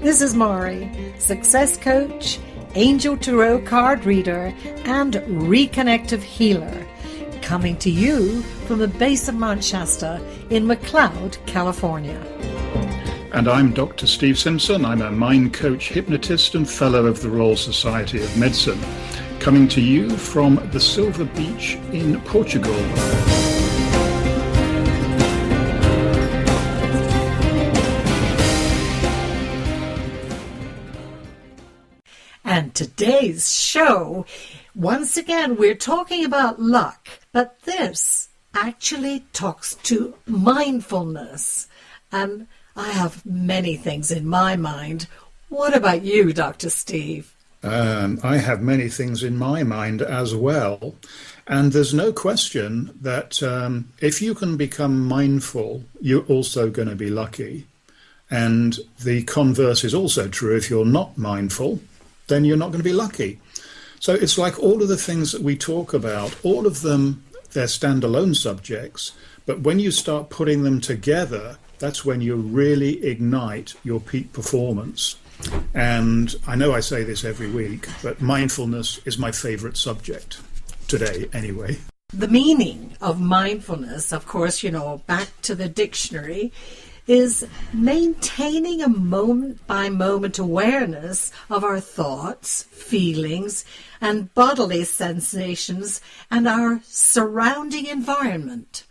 This is Mahri, success coach, angel tarot card reader, and Reconnective healer, coming to you from the base of Mount Shasta in McCloud, California. And I'm Dr. Steve Simpson. I'm a mind coach, hypnotist, and fellow of the Royal Society of Medicine, coming to you from the Silver Beach in Portugal. And today's show, once again, we're talking about luck, but this actually talks to mindfulness. And I have many things in my mind. What about you, Dr. Steve? I have many things in my mind as well. And there's no question that if you can become mindful, you're also going to be lucky. And the converse is also true. If you're not mindful, then you're not going to be lucky. So it's like all of the things that we talk about, all of them, they're standalone subjects. But when you start putting them together, that's when you really ignite your peak performance. And I know I say this every week, but mindfulness is my favorite subject today anyway. The meaning of mindfulness, of course, back to the dictionary, is maintaining a moment-by-moment awareness of our thoughts, feelings, and bodily sensations and our surrounding environment.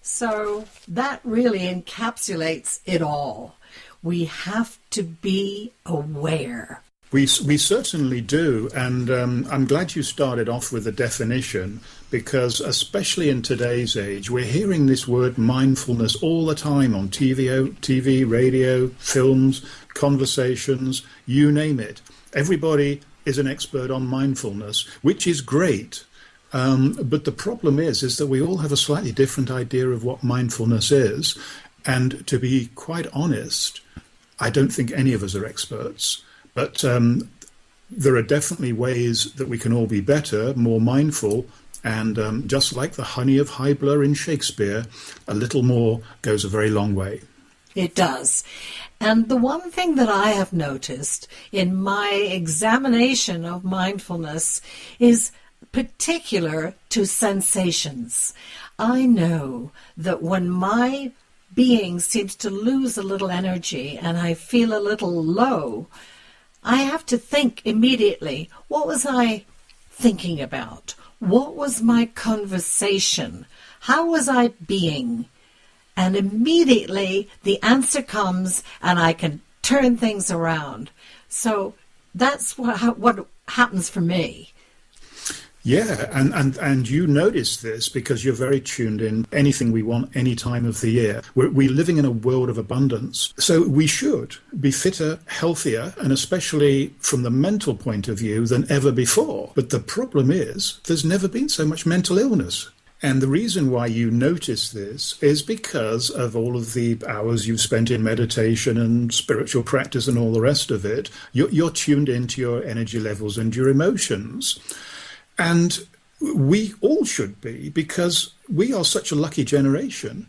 So that really encapsulates it all. We have to be aware. We certainly do, and I'm glad you started off with the definition, because especially in today's age, we're hearing this word mindfulness all the time on TV, radio, films, conversations, you name it. Everybody is an expert on mindfulness, which is great. But the problem is that we all have a slightly different idea of what mindfulness is. And to be quite honest, I don't think any of us are experts. But there are definitely ways that we can all be better, more mindful. And just like the honey of Hybla in Shakespeare, a little more goes a very long way. It does. And the one thing that I have noticed in my examination of mindfulness is particular to sensations. I know that when my being seems to lose a little energy and I feel a little low, I have to think immediately, what was I thinking about? What was my conversation? How was I being? And immediately the answer comes and I can turn things around. So that's what happens for me. Yeah, and you notice this because you're very tuned in. Anything we want any time of the year. We're living in a world of abundance. So we should be fitter, healthier, and especially from the mental point of view than ever before. But the problem is there's never been so much mental illness. And the reason why you notice this is because of all of the hours you've spent in meditation and spiritual practice and all the rest of it. You're tuned into your energy levels and your emotions. And we all should be, because we are such a lucky generation.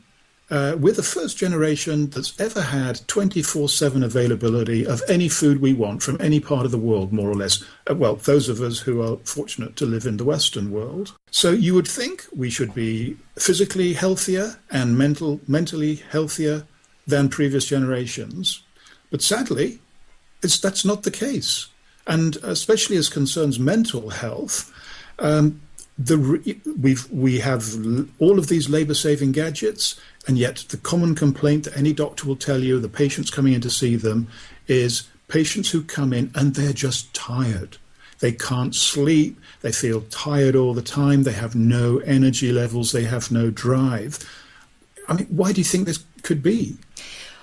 We're the first generation that's ever had 24/7 availability of any food we want from any part of the world, more or less. Well, those of us who are fortunate to live in the Western world. So you would think we should be physically healthier and mentally healthier than previous generations. But sadly, that's not the case. And especially as concerns mental health, we have all of these labor-saving gadgets, and yet the common complaint that any doctor will tell you, the patients coming in to see them, is patients who come in and they're just tired. They can't sleep. They feel tired all the time. They have no energy levels. They have no drive. I mean, why do you think this could be?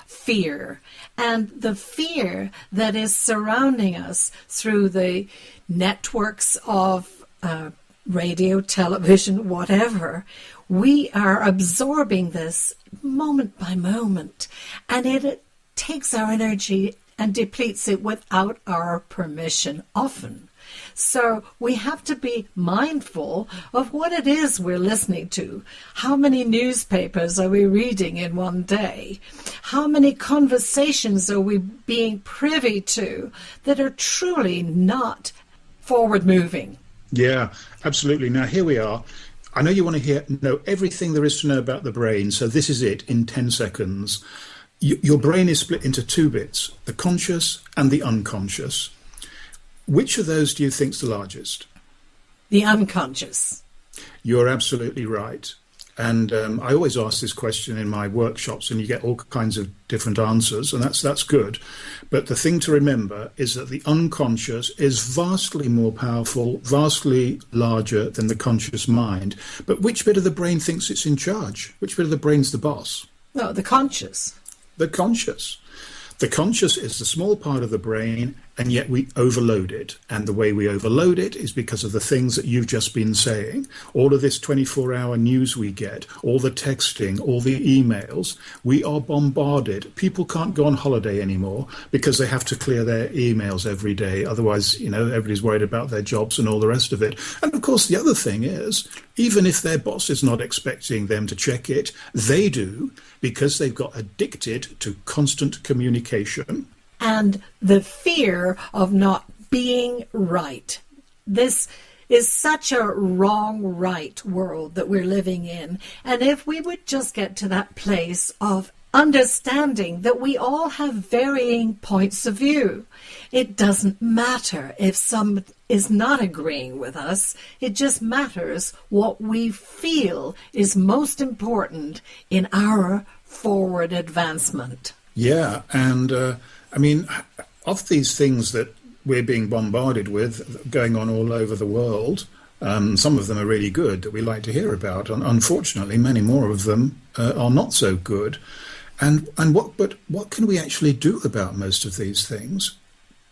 Fear. And the fear that is surrounding us through the networks of radio, television, whatever, we are absorbing this moment by moment, and it takes our energy and depletes it without our permission often. So we have to be mindful of what it is we're listening to. How many newspapers are we reading in one day? How many conversations are we being privy to that are truly not forward moving? Yeah, absolutely. Now, here we are. I know you want to know everything there is to know about the brain, so this is it in 10 seconds. Your brain is split into two bits, the conscious and the unconscious. Which of those do you think's the largest? The unconscious. You're absolutely right. And I always ask this question in my workshops, and you get all kinds of different answers, and that's good. But the thing to remember is that the unconscious is vastly more powerful, vastly larger than the conscious mind. But which bit of the brain thinks it's in charge? Which bit of the brain's the boss? No, the conscious. The conscious. The conscious is the small part of the brain, and yet we overload it. And the way we overload it is because of the things that you've just been saying. All of this 24-hour news we get, all the texting, all the emails, we are bombarded. People can't go on holiday anymore because they have to clear their emails every day. Otherwise, everybody's worried about their jobs and all the rest of it. And of course, the other thing is, even if their boss is not expecting them to check it, they do, because they've got addicted to constant communication. And the fear of not being right. This is such a wrong, right world that we're living in. And if we would just get to that place of understanding that we all have varying points of view. It doesn't matter if some is not agreeing with us. It just matters what we feel is most important in our forward advancement. Yeah, and of these things that we're being bombarded with going on all over the world, some of them are really good that we like to hear about. And unfortunately, many more of them are not so good. But what can we actually do about most of these things?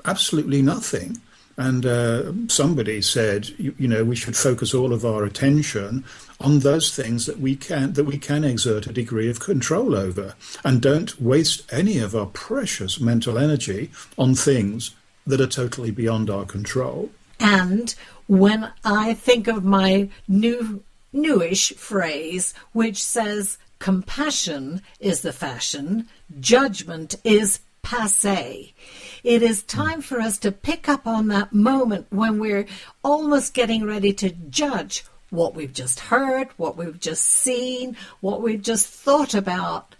Absolutely nothing. And somebody said, we should focus all of our attention on those things that we can exert a degree of control over, and don't waste any of our precious mental energy on things that are totally beyond our control. And when I think of my newish phrase, which says compassion is the fashion, judgment is passé. It is time for us to pick up on that moment when we're almost getting ready to judge what we've just heard, what we've just seen, what we've just thought about.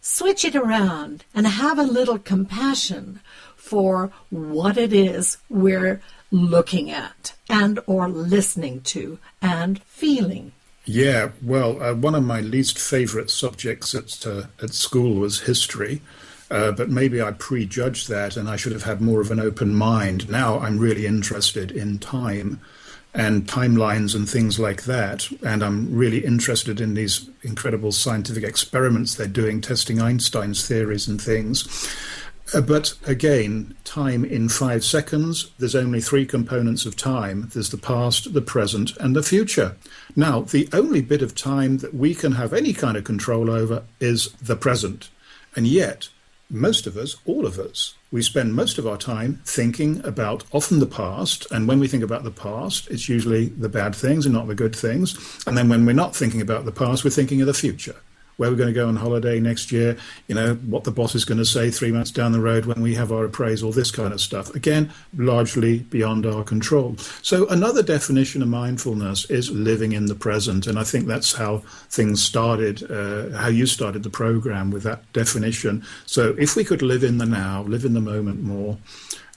Switch it around and have a little compassion for what it is we're looking at and or listening to and feeling. Yeah, well, one of my least favorite subjects at school was history. But maybe I prejudged that and I should have had more of an open mind. Now I'm really interested in time and timelines and things like that. And I'm really interested in these incredible scientific experiments they're doing, testing Einstein's theories and things. But again, time in 5 seconds, there's only 3 components of time. There's the past, the present, and the future. Now, the only bit of time that we can have any kind of control over is the present. And yet, most of us, all of us, we spend most of our time thinking about often the past. And when we think about the past, it's usually the bad things and not the good things. And then when we're not thinking about the past, we're thinking of the future. Where we're going to go on holiday next year, what the boss is going to say 3 months down the road when we have our appraisal, this kind of stuff. Again, largely beyond our control. So another definition of mindfulness is living in the present. And I think that's how things started, how you started the program with that definition. So if we could live in the now, live in the moment more,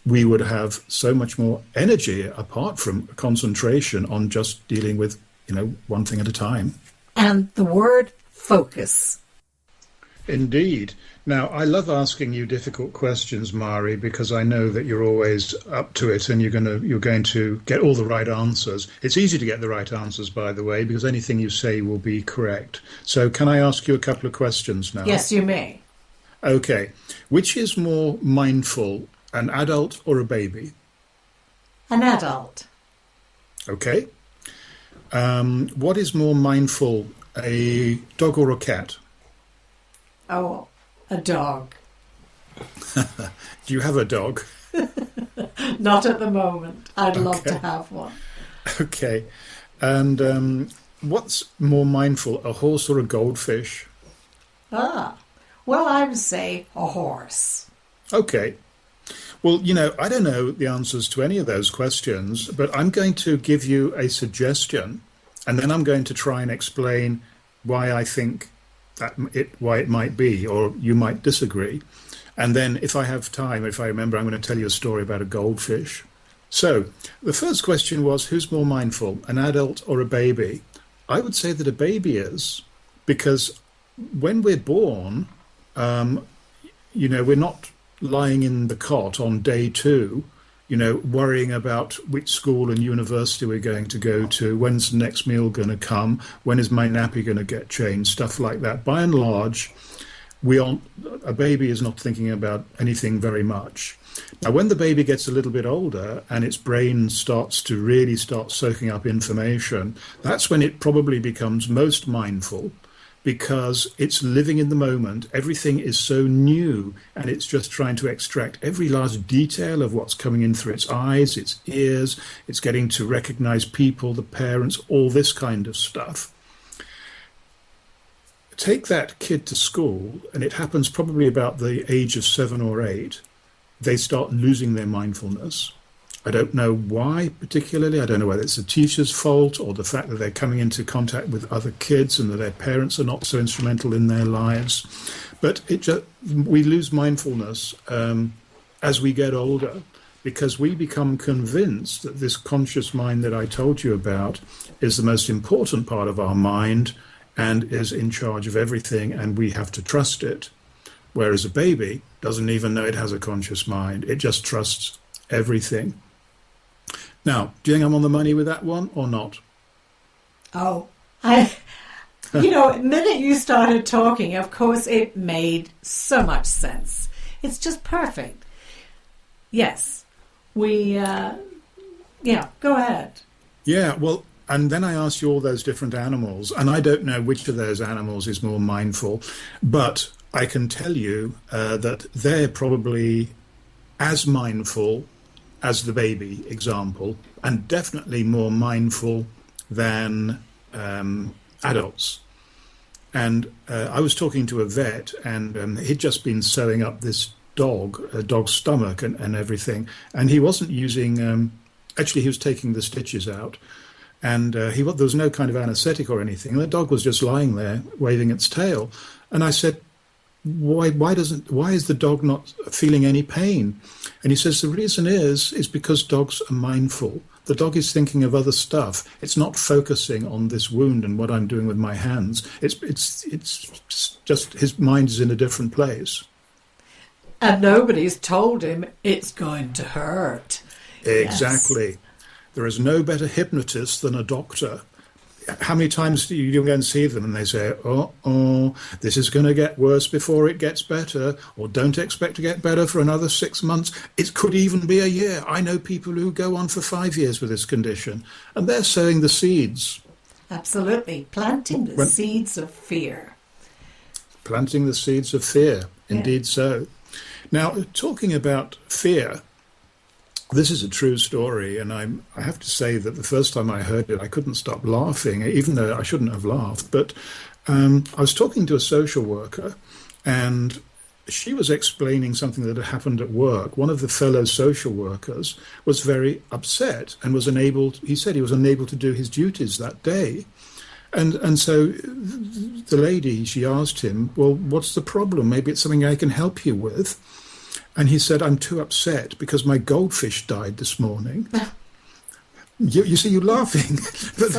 we would have so much more energy apart from concentration on just dealing with, one thing at a time. And the word focus. Indeed. Now, I love asking you difficult questions, Mahri, because I know that you're always up to it and you're going to get all the right answers. It's easy to get the right answers, by the way, because anything you say will be correct. So can I ask you a couple of questions now? Yes, you may. Okay. Which is more mindful, an adult or a baby? An adult. Okay. What is more mindful, a dog or a cat? Oh, a dog. Do you have a dog? Not at the moment. I'd love to Okay. have one. Okay. And what's more mindful, a horse or a goldfish? Ah, well, I would say a horse. Okay. Well, I don't know the answers to any of those questions, but I'm going to give you a suggestion, and then I'm going to try and explain why I think why it might be, or you might disagree. And then, if I have time, if I remember, I'm going to tell you a story about a goldfish. So, the first question was, who's more mindful, an adult or a baby? I would say that a baby is, because when we're born, we're not lying in the cot on day two, worrying about which school and university we're going to go to, when's the next meal going to come, when is my nappy going to get changed, stuff like that. By and large, a baby is not thinking about anything very much. Now, when the baby gets a little bit older and its brain starts to really start soaking up information, that's when it probably becomes most mindful, because it's living in the moment. Everything is so new, and it's just trying to extract every last detail of what's coming in through its eyes, its ears. It's getting to recognize people, the parents, all this kind of stuff. Take that kid to school, and it happens probably about the age of 7 or 8. They start losing their mindfulness. I don't know why particularly. I don't know whether it's the teacher's fault or the fact that they're coming into contact with other kids and that their parents are not so instrumental in their lives. But we lose mindfulness as we get older, because we become convinced that this conscious mind that I told you about is the most important part of our mind and is in charge of everything, and we have to trust it. Whereas a baby doesn't even know it has a conscious mind. It just trusts everything. Now, do you think I'm on the money with that one or not? Oh, the minute you started talking, of course, it made so much sense. It's just perfect. Yes, go ahead. Yeah, well, and then I asked you all those different animals, and I don't know which of those animals is more mindful, but I can tell you that they're probably as mindful as the baby example, and definitely more mindful than adults. And I was talking to a vet, and he'd just been sewing up this a dog's stomach and everything, and he wasn't using, actually he was taking the stitches out, and there was no kind of anesthetic or anything. The dog was just lying there waving its tail. And I said, why is the dog not feeling any pain? And he says the reason is because dogs are mindful. The dog is thinking of other stuff. It's not focusing on this wound and what I'm doing with my hands. It's just his mind is in a different place. And nobody's told him it's going to hurt. Exactly. Yes. There is no better hypnotist than a doctor. How many times do you go and see them and they say, oh, this is going to get worse before it gets better, or don't expect to get better for another 6 months. It could even be a year. I know people who go on for 5 years with this condition, and they're sowing the seeds. Absolutely. Planting the seeds of fear. Planting the seeds of fear. Indeed so. Now, talking about fear, this is a true story, and I have to say that the first time I heard it, I couldn't stop laughing, even though I shouldn't have laughed. But I was talking to a social worker, and she was explaining something that had happened at work. One of the fellow social workers was very upset and he said he was unable to do his duties that day. And so the lady, she asked him, well, what's the problem? Maybe it's something I can help you with. And he said, I'm too upset because my goldfish died this morning. You see, you're laughing, but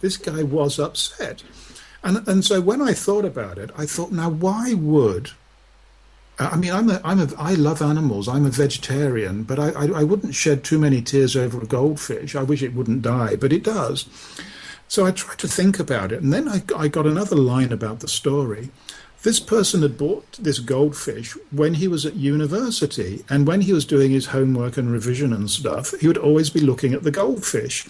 this guy was upset. And so when I thought about it, I thought, now why would... I love animals. I'm a vegetarian, but I wouldn't shed too many tears over a goldfish. I wish it wouldn't die, but it does. So I tried to think about it, and then I got another line about the story. This person had bought this goldfish when he was at university, and when he was doing his homework and revision and stuff, he would always be looking at the goldfish.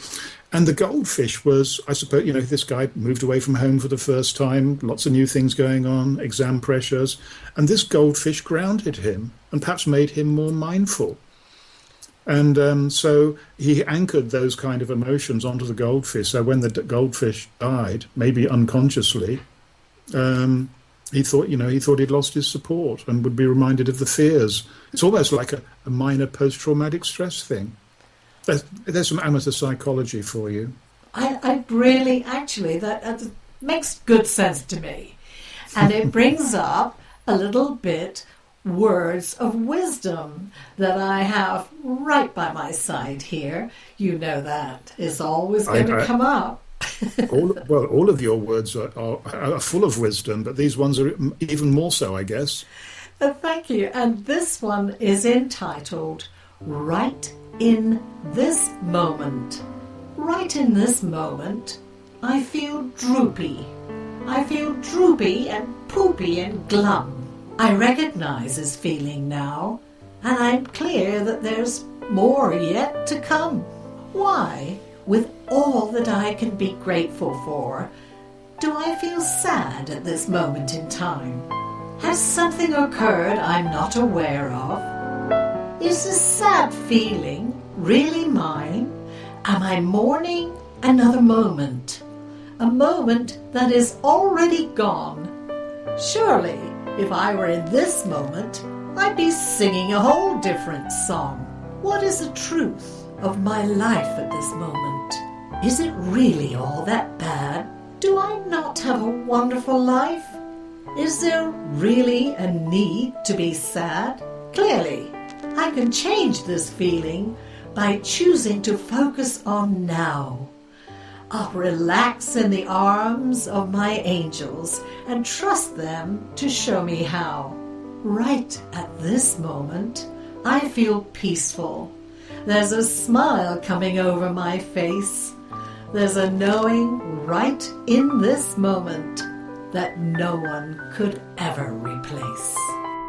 And the goldfish was, I suppose, this guy moved away from home for the first time, lots of new things going on, exam pressures, and this goldfish grounded him and perhaps made him more mindful. And so he anchored those kind of emotions onto the goldfish. So when the goldfish died, maybe unconsciously, he thought, he thought he'd lost his support and would be reminded of the fears. It's almost like a minor post-traumatic stress thing. There's some amateur psychology for you. I really, actually, that makes good sense to me. And it brings up a little bit words of wisdom that I have right by my side here. You know that is always going to come up. all of your words are full of wisdom, but these ones are even more so, I guess. Thank you. And this one is entitled, Right in This Moment. Right in this moment, I feel droopy. I feel droopy and poopy and glum. I recognize this feeling now, and I'm clear that there's more yet to come. Why, with all that I can be grateful for, do I feel sad at this moment in time? Has something occurred I'm not aware of? Is this sad feeling really mine? Am I mourning another moment? A moment that is already gone? Surely, if I were in this moment, I'd be singing a whole different song. What is the truth of my life at this moment? Is it really all that bad? Do I not have a wonderful life? Is there really a need to be sad? Clearly, I can change this feeling by choosing to focus on now. I'll relax in the arms of my angels and trust them to show me how. Right at this moment, I feel peaceful. There's a smile coming over my face. There's a knowing right in this moment that no one could ever replace.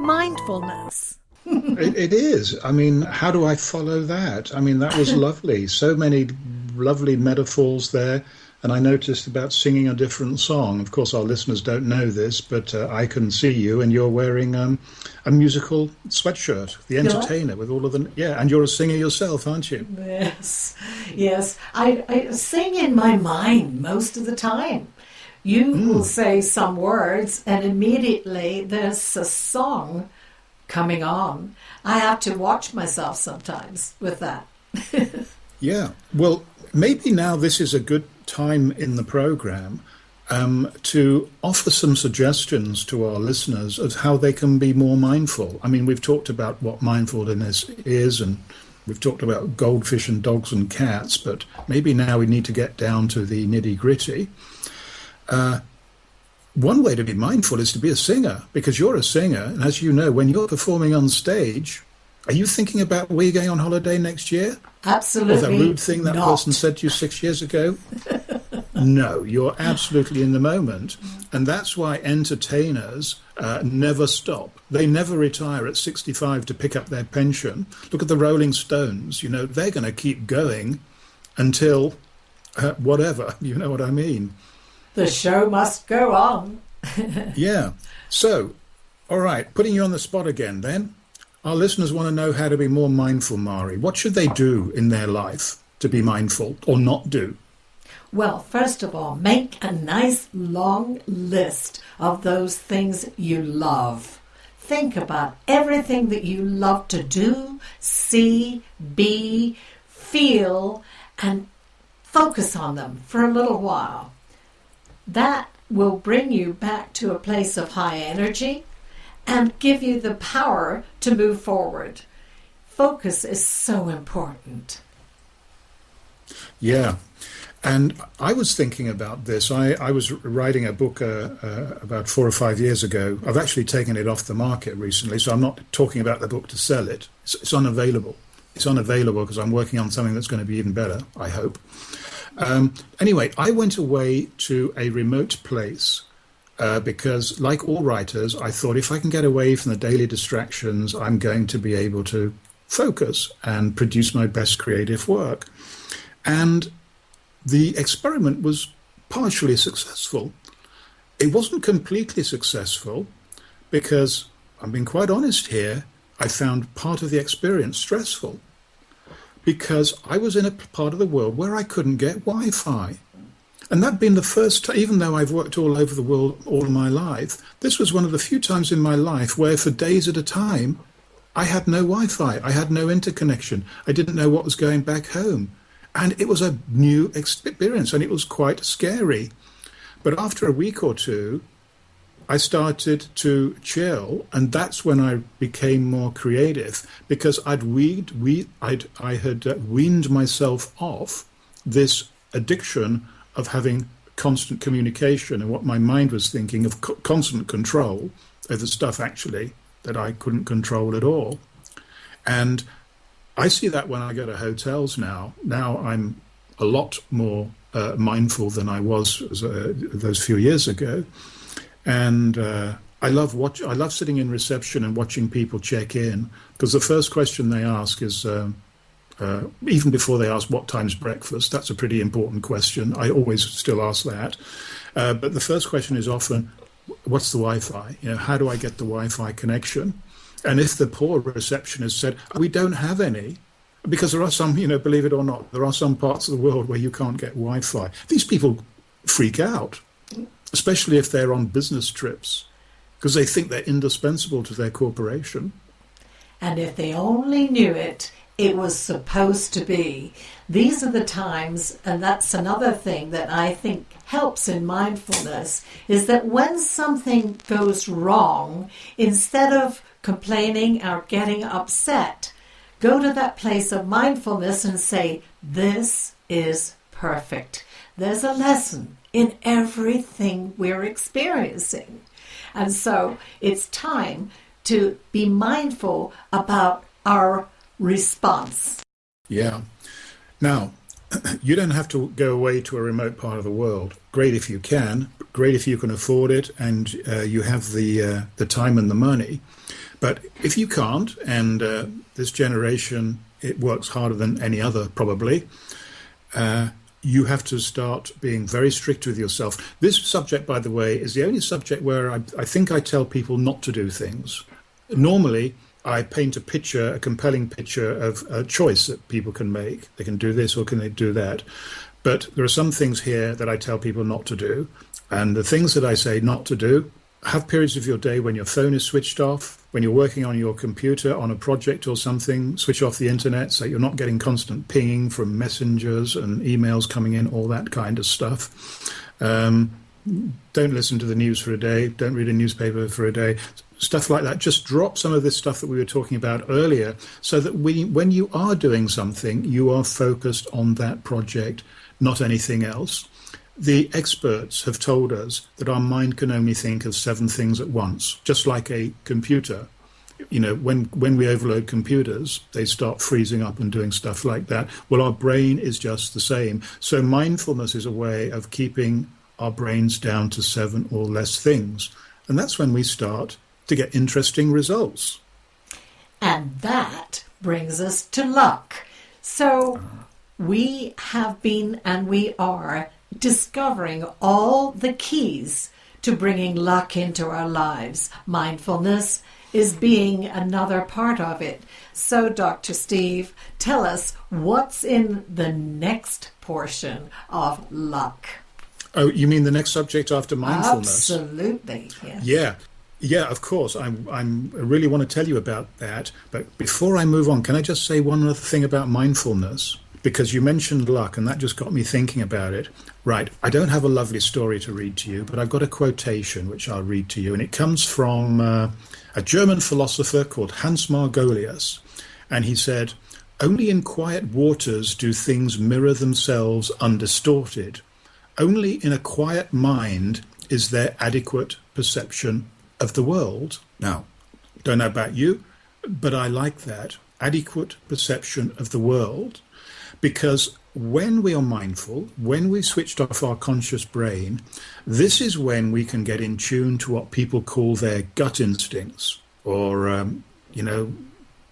Mindfulness. It is. I mean, how do I follow that? I mean, that was lovely. So many lovely metaphors there. And I noticed about singing a different song. Of course, our listeners don't know this, but I can see you and you're wearing a musical sweatshirt, The Entertainer, with all of the... Yeah, and you're a singer yourself, aren't you? Yes, yes. I sing in my mind most of the time. You will say some words and immediately there's a song coming on. I have to watch myself sometimes with that. Yeah. Well, maybe now this is a good time in the program to offer some suggestions to our listeners of how they can be more mindful. I mean, we've talked about what mindfulness is, and we've talked about goldfish and dogs and cats, but maybe now we need to get down to the nitty-gritty. One way to be mindful is to be a singer, because you're a singer, and as you know, when you're performing on stage, are you thinking about where you're going on holiday next year? Absolutely or that rude thing that not. person said to you 6 years ago? No, you're absolutely in the moment. And that's why entertainers never stop. They never retire at 65 to pick up their pension. Look at the Rolling Stones. You know, they're going to keep going until whatever, you know what I mean? The show must go on. Yeah. So, all right, putting you on the spot again then. Our listeners want to know how to be more mindful, Mahri. What should they do in their life to be mindful or not do? Well, first of all, make a nice long list of those things you love. Think about everything that you love to do, see, be, feel, and focus on them for a little while. That will bring you back to a place of high energy and give you the power to move forward. Focus is so important. Yeah. And I was thinking about this. I was writing a book about 4 or 5 years ago. I've actually taken it off the market recently, so I'm not talking about the book to sell it. It's unavailable. It's unavailable because I'm working on something that's going to be even better, I hope. Anyway, I went away to a remote place because, like all writers, I thought if I can get away from the daily distractions, I'm going to be able to focus and produce my best creative work. And the experiment was partially successful. It wasn't completely successful because, I'm being quite honest here, I found part of the experience stressful. because I was in a part of the world where I couldn't get Wi-Fi. And that'd been the first time, even though I've worked all over the world all of my life, this was one of the few times in my life where for days at a time, I had no Wi-Fi. I had no interconnection. I didn't know what was going back home. And it was a new experience, and it was quite scary. But after a week or two, I started to chill, and that's when I became more creative, because I had weaned myself off this addiction of having constant communication and what my mind was thinking of constant control over stuff actually that I couldn't control at all. And I see that when I go to hotels now. Now I'm a lot more mindful than I was those few years ago. And I love sitting in reception and watching people check in, because the first question they ask is, even before they ask what time's breakfast, that's a pretty important question. I always still ask that. But the first question is often, what's the Wi-Fi? How do I get the Wi-Fi connection? And if the poor receptionist said, we don't have any, because there are some, believe it or not, there are some parts of the world where you can't get Wi-Fi. These people freak out, especially if they're on business trips, because they think they're indispensable to their corporation. And if they only knew it, it was supposed to be. These are the times, and that's another thing that I think helps in mindfulness, is that when something goes wrong, instead of complaining or getting upset, go to that place of mindfulness and say, this is perfect. There's a lesson in everything we're experiencing. And so it's time to be mindful about our response. Yeah. Now, you don't have to go away to a remote part of the world. Great if you can. Great if you can afford it and you have the time and the money. But if you can't, and this generation, it works harder than any other probably, you have to start being very strict with yourself. This subject, by the way, is the only subject where I think I tell people not to do things. Normally, I paint a compelling picture of a choice that people can make. They can do this or can they do that. But there are some things here that I tell people not to do. And the things that I say not to do, have periods of your day when your phone is switched off, when you're working on your computer on a project or something, switch off the internet so you're not getting constant pinging from messengers and emails coming in, all that kind of stuff. Don't listen to the news for a day. Don't read a newspaper for a day. Stuff like that. Just drop some of this stuff that we were talking about earlier so that when you are doing something, you are focused on that project, not anything else. The experts have told us that our mind can only think of 7 things at once, just like a computer. When we overload computers, they start freezing up and doing stuff like that. Well, our brain is just the same. So mindfulness is a way of keeping our brains down to 7 or less things. And that's when we start to get interesting results. And that brings us to luck. So we have been and we are discovering all the keys to bringing luck into our lives. Mindfulness is being another part of it. So, Dr. Steve, tell us what's in the next portion of luck. Oh, you mean the next subject after mindfulness? Absolutely, yes. Yeah, of course. I really want to tell you about that. But before I move on, can I just say one other thing about mindfulness? Because you mentioned luck, and that just got me thinking about it. Right, I don't have a lovely story to read to you, but I've got a quotation which I'll read to you. And it comes from a German philosopher called Hans Margolius. And he said, "Only in quiet waters do things mirror themselves undistorted. Only in a quiet mind is there adequate perception of the world." Now, don't know about you, but I like that. Adequate perception of the world. Because when we are mindful, when we switched off our conscious brain, this is when we can get in tune to what people call their gut instincts, or,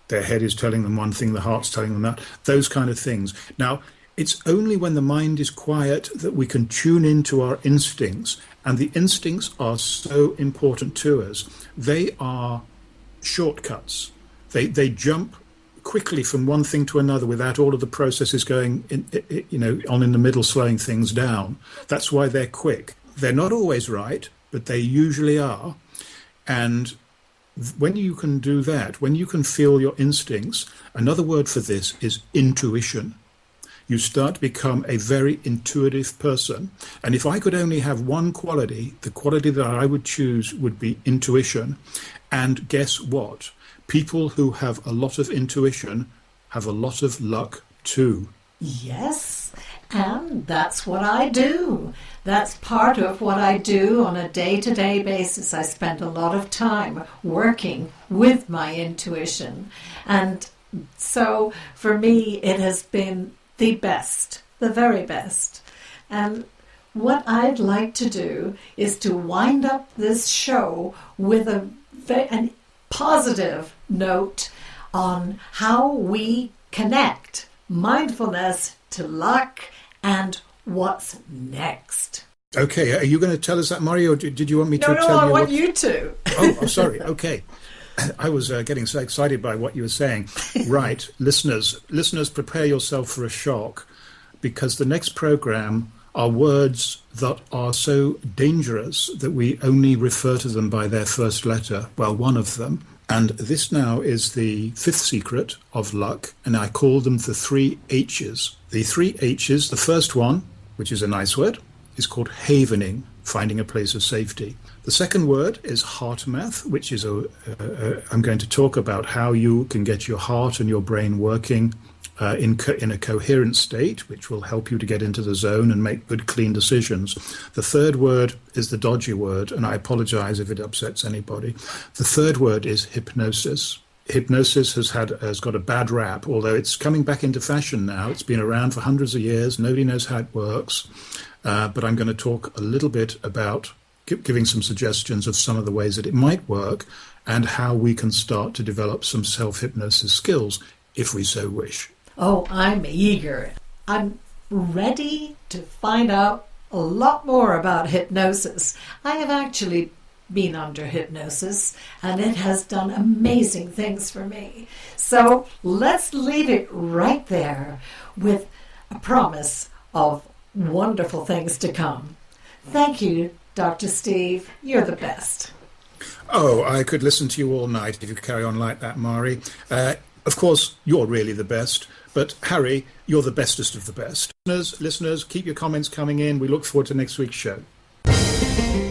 their head is telling them one thing, the heart's telling them that, those kind of things. Now, it's only when the mind is quiet that we can tune into our instincts, and the instincts are so important to us. They are shortcuts. They jump quickly from one thing to another without all of the processes going on in the middle, slowing things down. That's why they're quick. They're not always right, but they usually are. And when you can do that, when you can feel your instincts, another word for this is intuition. You start to become a very intuitive person. And if I could only have one quality, the quality that I would choose would be intuition. And guess what? People who have a lot of intuition have a lot of luck too. Yes, and that's what I do. That's part of what I do on a day-to-day basis. I spend a lot of time working with my intuition. And so for me, it has been the best, the very best. And what I'd like to do is to wind up this show with a positive note on how we connect mindfulness to luck and what's next. Okay, are you going to tell us that, Mahri, or did you want me to tell you? No, I want you to. Oh, sorry. Okay. I was getting so excited by what you were saying. Right, listeners, prepare yourself for a shock, because the next program are words that are so dangerous that we only refer to them by their first letter. Well, one of them. And this now is the fifth secret of luck, and I call them the 3 H's. The 3 H's, the first one, which is a nice word, is called havening, finding a place of safety. The second word is heart math, which is I'm going to talk about how you can get your heart and your brain working in a coherent state, which will help you to get into the zone and make good, clean decisions. The third word is the dodgy word, and I apologize if it upsets anybody. The third word is hypnosis. Hypnosis has got a bad rap, although it's coming back into fashion now. It's been around for hundreds of years. Nobody knows how it works. But I'm going to talk a little bit about giving some suggestions of some of the ways that it might work and how we can start to develop some self-hypnosis skills if we so wish. Oh, I'm eager. I'm ready to find out a lot more about hypnosis. I have actually been under hypnosis, and it has done amazing things for me. So let's leave it right there with a promise of wonderful things to come. Thank you, Dr. Steve. You're the best. Oh, I could listen to you all night if you carry on like that, Mahri. Of course, you're really the best. But Harry, you're the bestest of the best. Listeners, keep your comments coming in. We look forward to next week's show.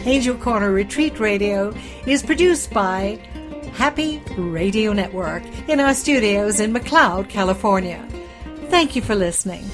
Angel Corner Retreat Radio is produced by Happy Radio Network in our studios in McCloud, California. Thank you for listening.